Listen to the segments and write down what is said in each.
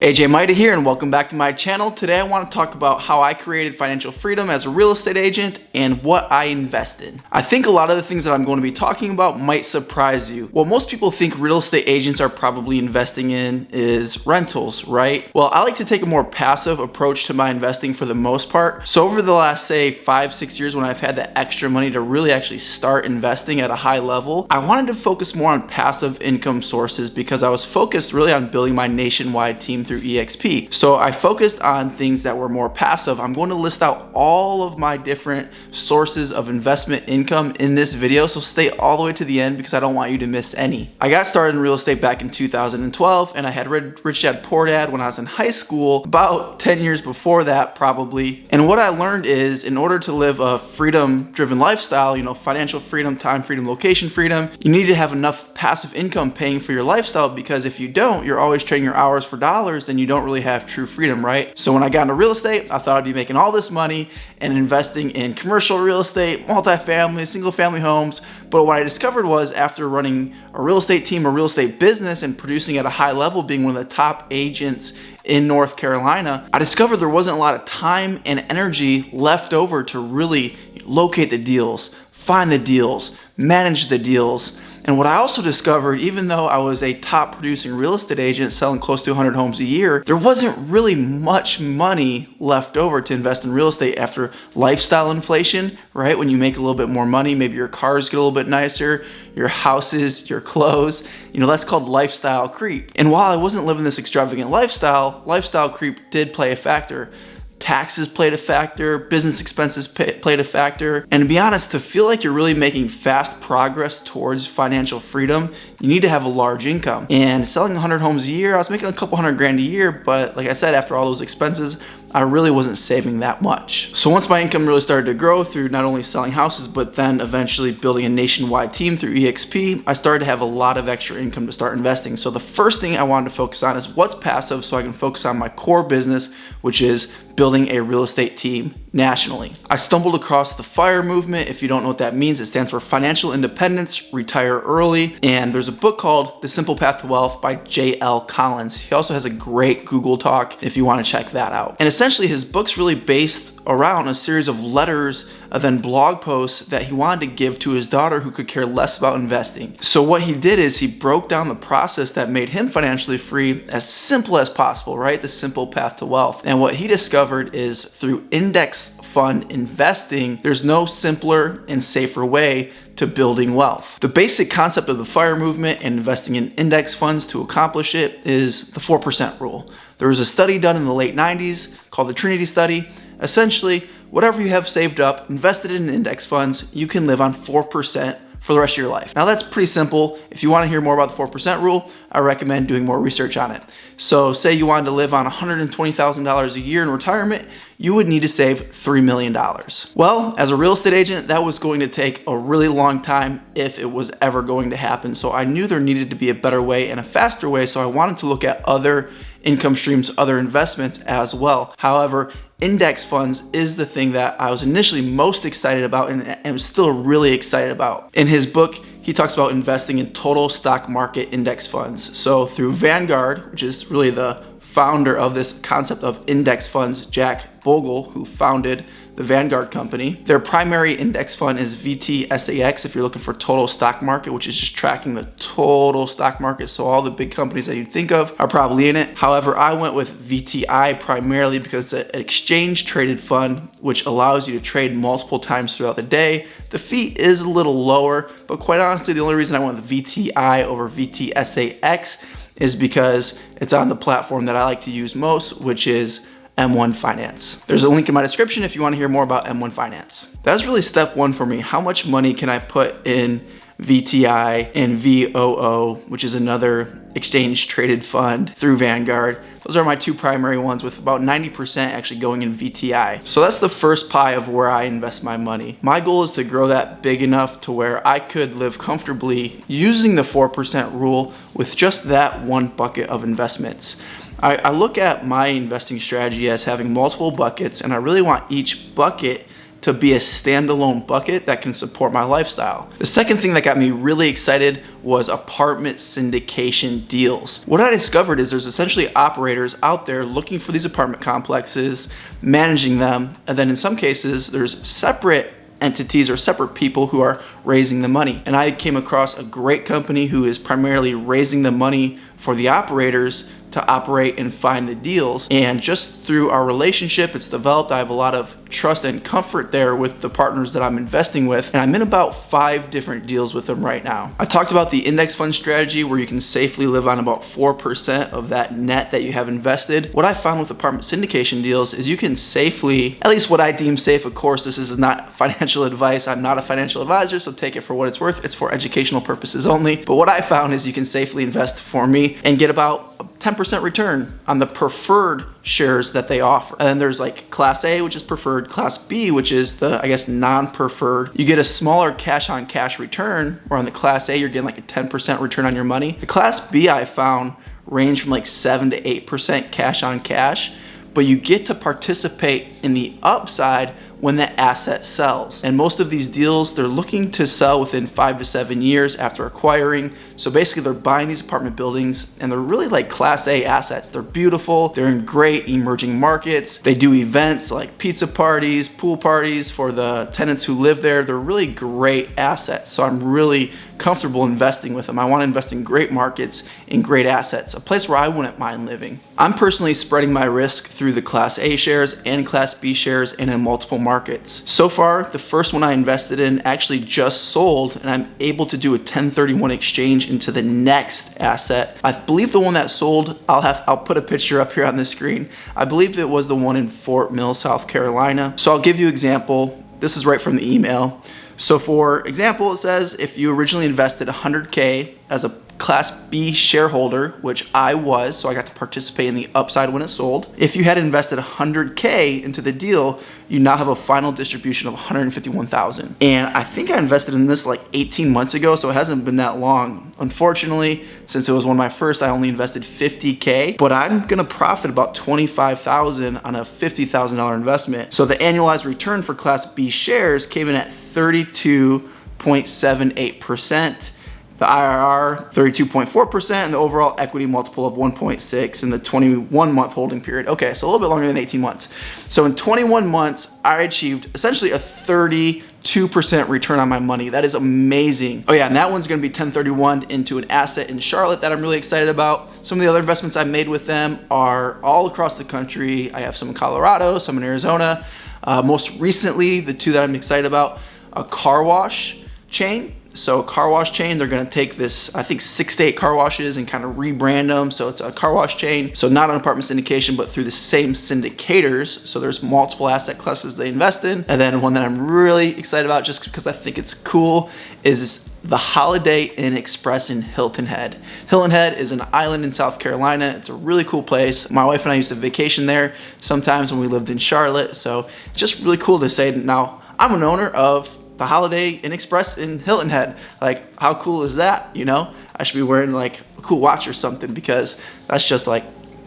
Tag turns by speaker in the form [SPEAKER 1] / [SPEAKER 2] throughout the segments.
[SPEAKER 1] Mida here, and welcome back to my channel. Today I want to talk about how I created financial freedom as a real estate agent and what I invest in. I think a lot of the things that I'm going to be talking about might surprise you. What most people think real estate agents are probably investing in is rentals, right? Well, I like to take a more passive approach to my investing for the most part. So over the last, say, 5-6 years when I've had that extra money to really actually start investing at a high level, I wanted to focus more on passive income sources because I was focused really on building my nationwide team through EXP. So I focused on things that were more passive. I'm going to list out all of my different sources of investment income in this video, so stay all the way to the end because I don't want you to miss any. I got started in real estate back in 2012, and I had read Rich Dad Poor Dad when I was in high school, about 10 years before that probably. And what I learned is in order to live a freedom-driven lifestyle, financial freedom, time freedom, location freedom, you need to have enough passive income paying for your lifestyle, because if you don't, you're always trading your hours for dollars, then you don't really have true freedom, right? So when I got into real estate, I thought I'd be making all this money and investing in commercial real estate, multifamily, single family homes. But what I discovered was, after running a real estate team, a real estate business, and producing at a high level, being one of the top agents in North Carolina, I discovered there wasn't a lot of time and energy left over to really locate the deals, find the deals, manage the deals. And what I also discovered, even though I was a top producing real estate agent selling close to 100 homes a year, there wasn't really much money left over to invest in real estate after lifestyle inflation, right? When you make a little bit more money, maybe your cars get a little bit nicer, your houses, your clothes, that's called lifestyle creep. And while I wasn't living this extravagant lifestyle creep did play a factor. Taxes played a factor, business expenses played a factor. And to be honest, to feel like you're really making fast progress towards financial freedom, you need to have a large income. And selling 100 homes a year, I was making a couple $100,000 a year, but like I said, after all those expenses, I really wasn't saving that much. So once my income really started to grow through not only selling houses, but then eventually building a nationwide team through EXP, I started to have a lot of extra income to start investing. So the first thing I wanted to focus on is what's passive, so I can focus on my core business, which is building a real estate team nationally. I stumbled across the FIRE movement. If you don't know what that means, it stands for Financial Independence, Retire Early. And there's a book called The Simple Path to Wealth by J.L. Collins. He also has a great Google talk if you want to check that out. And essentially his book's really based around a series of letters and then blog posts that he wanted to give to his daughter, who could care less about investing. So what he did is he broke down the process that made him financially free as simple as possible, right? The simple path to wealth. And what he discovered is through index fund investing, there's no simpler and safer way to building wealth. The basic concept of the FIRE movement and investing in index funds to accomplish it is the 4% rule. There was a study done in the late 90s called the Trinity Study. Essentially, whatever you have saved up, invested in index funds, you can live on 4% for the rest of your life. Now that's pretty simple. If you want to hear more about the 4% rule, I recommend doing more research on it. So say you wanted to live on $120,000 a year in retirement, you would need to save $3 million. Well, as a real estate agent, that was going to take a really long time if it was ever going to happen. So I knew there needed to be a better way and a faster way. So I wanted to look at other income streams, other investments as well. However, index funds is the thing that I was initially most excited about and am still really excited about. In his book, he talks about investing in total stock market index funds. So through Vanguard, which is really the founder of this concept of index funds, Jack Bogle, who founded the Vanguard company. Their primary index fund is VTSAX if you're looking for total stock market, which is just tracking the total stock market. So all the big companies that you think of are probably in it. However, I went with VTI primarily because it's an exchange traded fund, which allows you to trade multiple times throughout the day. The fee is a little lower, but quite honestly, the only reason I went with VTI over VTSAX is because it's on the platform that I like to use most, which is M1 Finance. There's a link in my description if you want to hear more about M1 Finance. That's really step one for me. How much money can I put in VTI and VOO, which is another exchange traded fund through Vanguard? Those are my two primary ones, with about 90% actually going in VTI. So that's the first pie of where I invest my money. My goal is to grow that big enough to where I could live comfortably using the 4% rule with just that one bucket of investments. I look at my investing strategy as having multiple buckets, and I really want each bucket to to be a standalone bucket that can support my lifestyle. The second thing that got me really excited was apartment syndication deals. What I discovered is there's essentially operators out there looking for these apartment complexes, managing them, and then in some cases there's separate entities or separate people who are raising the money. And I came across a great company who is primarily raising the money for the operators to operate and find the deals. And just through our relationship, it's developed. I have a lot of trust and comfort there with the partners that I'm investing with. And I'm in about 5 different deals with them right now. I talked about the index fund strategy where you can safely live on about 4% of that net that you have invested. What I found with apartment syndication deals is you can safely, at least what I deem safe, of course, this is not financial advice. I'm not a financial advisor, so take it for what it's worth. It's for educational purposes only. But what I found is you can safely invest for me and get about a 10% return on the preferred shares that they offer. And then there's like Class A, which is preferred, Class B, which is the, I guess, non-preferred. You get a smaller cash on cash return, where on the Class A, you're getting like a 10% return on your money. The Class B I found range from like 7 to 8% cash on cash, but you get to participate in the upside when the asset sells. And most of these deals, they're looking to sell within 5 to 7 years after acquiring. So basically they're buying these apartment buildings and they're really like Class A assets. They're beautiful, they're in great emerging markets. They do events like pizza parties, pool parties for the tenants who live there. They're really great assets. So I'm really comfortable investing with them. I want to invest in great markets, in great assets, a place where I wouldn't mind living. I'm personally spreading my risk through the Class A shares and Class B shares and in multiple markets. So far, the first one I invested in actually just sold, and I'm able to do a 1031 exchange into the next asset. I believe the one that sold, I'll put a picture up here on the screen. I believe it was the one in Fort Mill, South Carolina. So I'll give you an example. This is right from the email. So for example, it says if you originally invested 100K as a Class B shareholder, which I was, so I got to participate in the upside when it sold. If you had invested 100K into the deal, you now have a final distribution of 151,000. And I think I invested in this like 18 months ago, so it hasn't been that long. Unfortunately, since it was one of my first, I only invested 50K, but I'm gonna profit about 25,000 on a $50,000 investment. So the annualized return for Class B shares came in at 32.78%. The IRR, 32.4%, and the overall equity multiple of 1.6 in the 21-month holding period. Okay, so a little bit longer than 18 months. So in 21 months, I achieved essentially a 32% return on my money. That is amazing. Oh yeah, and that one's gonna be 1031 into an asset in Charlotte that I'm really excited about. Some of the other investments I've made with them are all across the country. I have some in Colorado, some in Arizona. Most recently, the 2 that I'm excited about, a car wash chain. So a car wash chain, they're gonna take this, I think 6 to 8 car washes and kind of rebrand them. So it's a car wash chain. So not an apartment syndication, but through the same syndicators. So there's multiple asset classes they invest in. And then one that I'm really excited about just because I think it's cool is the Holiday Inn Express in Hilton Head. Hilton Head is an island in South Carolina. It's a really cool place. My wife and I used to vacation there sometimes when we lived in Charlotte. So it's just really cool to say now I'm an owner of the Holiday Inn Express in Hilton Head. Like, how cool is that, you know? I should be wearing like a cool watch or something because that's just like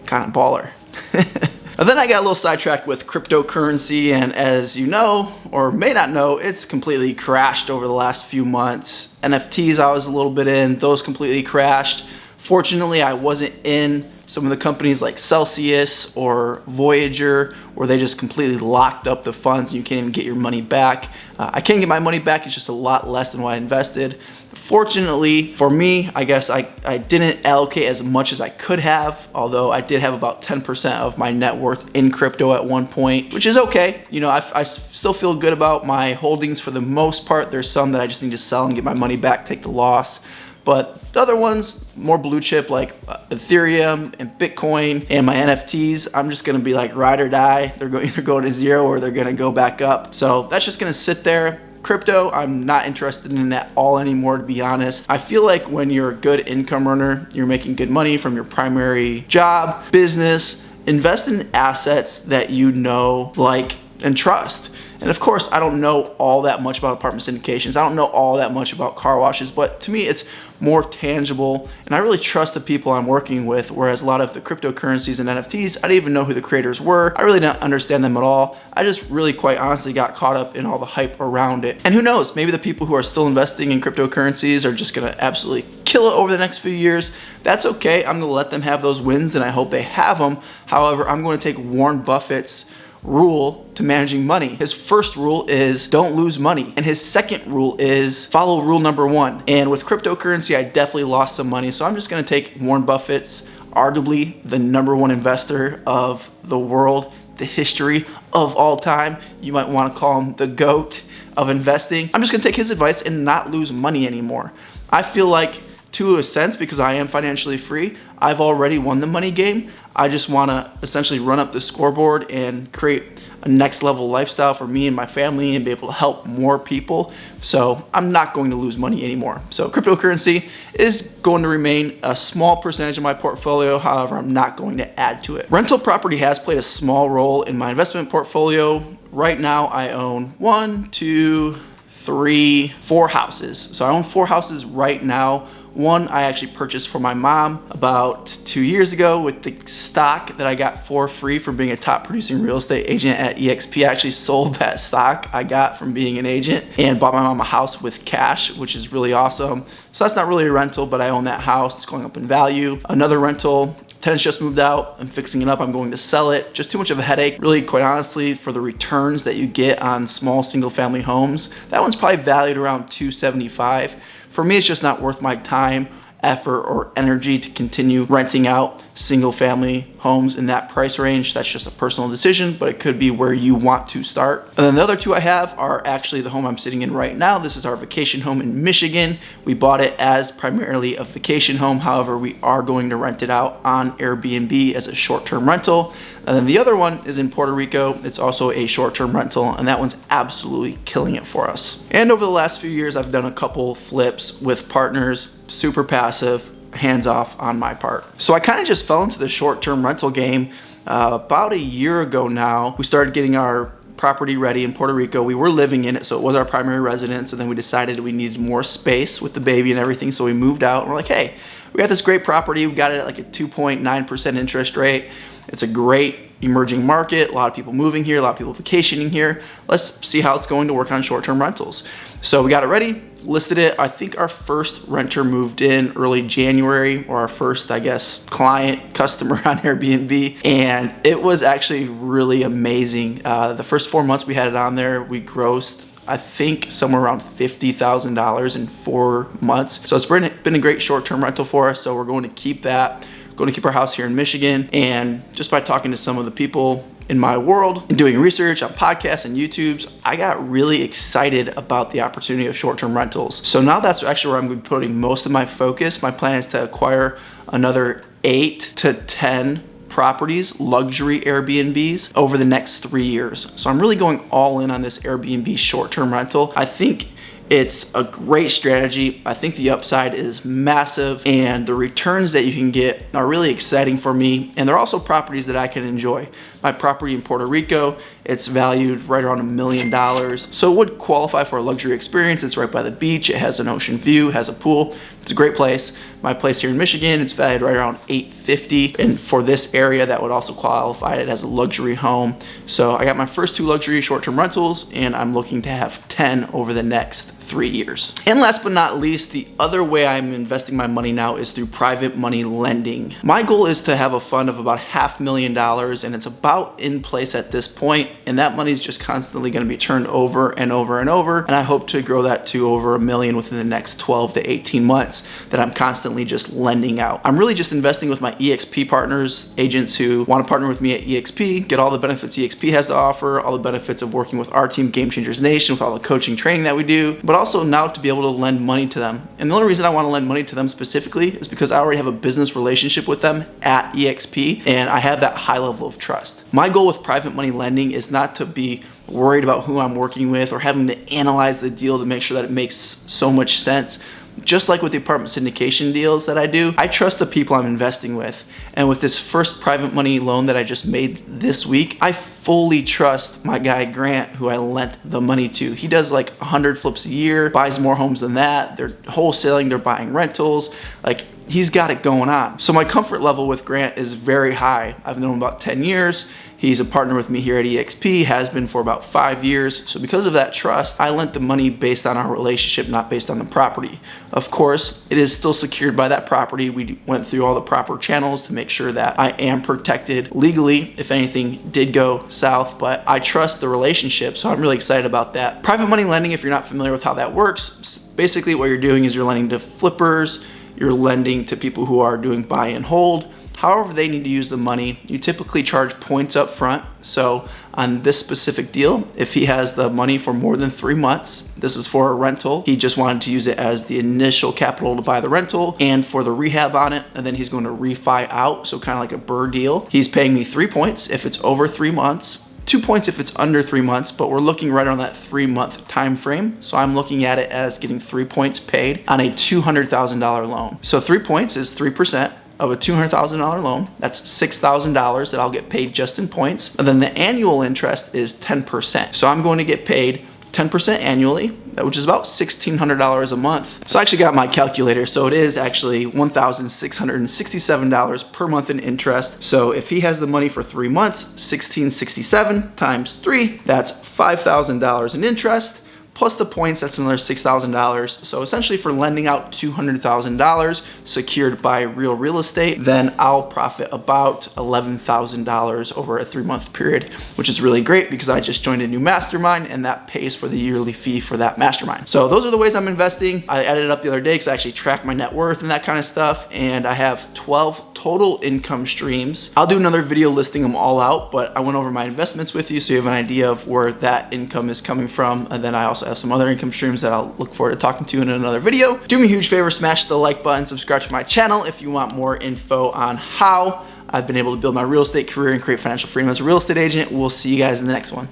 [SPEAKER 1] kind of baller. And then I got a little sidetracked with cryptocurrency, and as you know, or may not know, it's completely crashed over the last few months. NFTs I was a little bit in, those completely crashed. Fortunately, I wasn't in some of the companies like Celsius or Voyager, where they just completely locked up the funds and you can't even get your money back. I can get my money back, it's just a lot less than what I invested. Fortunately for me, I guess I didn't allocate as much as I could have, although I did have about 10% of my net worth in crypto at one point, which is okay. You know, I still feel good about my holdings for the most part. There's some that I just need to sell and get my money back, take the loss. But the other ones, more blue chip like Ethereum and Bitcoin and my NFTs, I'm just gonna be like ride or die. They're either going to zero or they're gonna go back up. So that's just gonna sit there. Crypto, I'm not interested in at all anymore, to be honest. I feel like when you're a good income earner, you're making good money from your primary job, business, invest in assets that you know, like, and trust. And of course, I don't know all that much about apartment syndications. I don't know all that much about car washes, but to me, it's more tangible, and I really trust the people I'm working with, whereas a lot of the cryptocurrencies and NFTs, I didn't even know who the creators were. I really didn't understand them at all. I just really quite honestly got caught up in all the hype around it. And who knows, maybe the people who are still investing in cryptocurrencies are just gonna absolutely kill it over the next few years. That's okay, I'm gonna let them have those wins and I hope they have them. However, I'm gonna take Warren Buffett's rule to managing money. His first rule is don't lose money. And his second rule is follow rule number 1. And with cryptocurrency, I definitely lost some money. So I'm just gonna take Warren Buffett's, arguably the #1 investor of the world, the history of all time. You might wanna call him the GOAT of investing. I'm just gonna take his advice and not lose money anymore. I feel like, to a sense, because I am financially free, I've already won the money game. I just wanna essentially run up the scoreboard and create a next level lifestyle for me and my family and be able to help more people. So I'm not going to lose money anymore. So cryptocurrency is going to remain a small percentage of my portfolio. However, I'm not going to add to it. Rental property has played a small role in my investment portfolio. Right now I own 4 houses. So I own 4 houses right now. One I actually purchased for my mom about 2 years ago with the stock that I got for free from being a top producing real estate agent at EXP. I actually sold that stock I got from being an agent and bought my mom a house with cash, which is really awesome. So that's not really a rental, but I own that house. It's going up in value. Another rental, tenants just moved out. I'm fixing it up. I'm going to sell it. Just too much of a headache. Really, quite honestly, for the returns that you get on small single family homes, that one's probably valued around $275. For me, it's just not worth my time, effort, or energy to continue renting out single family homes in that price range. That's just a personal decision, but it could be where you want to start. And then the other 2 I have are actually the home I'm sitting in right now. This is our vacation home in Michigan. We bought it as primarily a vacation home. However, we are going to rent it out on Airbnb as a short-term rental. And then the other one is in Puerto Rico. It's also a short-term rental, and that one's absolutely killing it for us. And over the last few years, I've done a couple flips with partners, super passive, hands off on my part. So I kind of just fell into the short-term rental game about a year ago now. We started getting our property ready in Puerto Rico. We were living in it, so it was our primary residence, and then we decided we needed more space with the baby and everything, so we moved out, and we're like, hey, we got this great property. We got it at like a 2.9% interest rate. It's a great emerging market, a lot of people moving here, a lot of people vacationing here. Let's see how it's going to work on short-term rentals. So we got it ready, listed it. I think our first renter moved in early January, or our first, I guess, customer on Airbnb. And it was actually really amazing. The first 4 months we had it on there, we grossed, I think, somewhere around $50,000 in 4 months. So it's been a great short-term rental for us. So we're going to keep that. Going to keep our house here in Michigan. And just by talking to some of the people in my world and doing research on podcasts and YouTubes, I got really excited about the opportunity of short-term rentals. So now that's actually where I'm going to be putting most of my focus. My plan is to acquire another 8 to 10 properties, luxury Airbnbs, over the next 3 years. So I'm really going all in on this Airbnb short-term rental. I think it's a great strategy. I think the upside is massive, and the returns that you can get are really exciting for me. And they're also properties that I can enjoy. My property in Puerto Rico, it's valued right around $1 million. So it would qualify for a luxury experience. It's right by the beach. It has an ocean view, has a pool. It's a great place. My place here in Michigan, it's valued right around $850. And for this area, that would also qualify it as a luxury home. So I got my first 2 luxury short-term rentals, and I'm looking to have 10 over the next 3 years. And last but not least, the other way I'm investing my money now is through private money lending. My goal is to have a fund of about $500,000, and it's about in place at this point, and that money is just constantly going to be turned over and over and over, and I hope to grow that to over $1 million within the next 12 to 18 months that I'm constantly just lending out. I'm really just investing with my EXP partners, agents who want to partner with me at EXP, get all the benefits EXP has to offer, all the benefits of working with our team, Game Changers Nation, with all the coaching training that we do, but also now to be able to lend money to them. And the only reason I want to lend money to them specifically is because I already have a business relationship with them at EXP, and I have that high level of trust. My goal with private money lending is not to be worried about who I'm working with or having to analyze the deal to make sure that it makes so much sense. Just like with the apartment syndication deals that I do, I trust the people I'm investing with. And with this first private money loan that I just made this week, I fully trust my guy Grant, who I lent the money to. He does like 100 flips a year, buys more homes than that. They're wholesaling, they're buying rentals. Like, he's got it going on. So my comfort level with Grant is very high. I've known him about 10 years. He's a partner with me here at EXP, has been for about 5 years. So because of that trust, I lent the money based on our relationship, not based on the property. Of course, it is still secured by that property. We went through all the proper channels to make sure that I am protected legally if anything did go south, but I trust the relationship, so I'm really excited about that. Private money lending, if you're not familiar with how that works, basically what you're doing is you're lending to flippers, you're lending to people who are doing buy and hold. However they need to use the money, you typically charge points up front. So on this specific deal, if he has the money for more than 3 months, this is for a rental. He just wanted to use it as the initial capital to buy the rental and for the rehab on it. And then he's going to refi out. So kind of like a BRRRR deal. He's paying me 3 points if it's over 3 months. 2 points if it's under 3 months, but we're looking right on that 3-month time frame. So I'm looking at it as getting 3 points paid on a $200,000 loan. So 3 points is 3% of a $200,000 loan. That's $6,000 that I'll get paid just in points. And then the annual interest is 10%. So I'm going to get paid 10% annually, which is about $1,600 a month. So I actually got my calculator. So it is actually $1,667 per month in interest. So if he has the money for 3 months, $1,667 times 3, that's $5,000 in interest. Plus the points, that's another $6,000. So essentially for lending out $200,000 secured by real estate, then I'll profit about $11,000 over a 3-month period, which is really great because I just joined a new mastermind and that pays for the yearly fee for that mastermind. So those are the ways I'm investing. I added it up the other day because I actually track my net worth and that kind of stuff. And I have 12 total income streams. I'll do another video listing them all out, but I went over my investments with you so you have an idea of where that income is coming from. And then I also have some other income streams that I'll look forward to talking to in another video. Do me a huge favor, smash the like button, subscribe to my channel if you want more info on how I've been able to build my real estate career and create financial freedom as a real estate agent. We'll see you guys in the next one.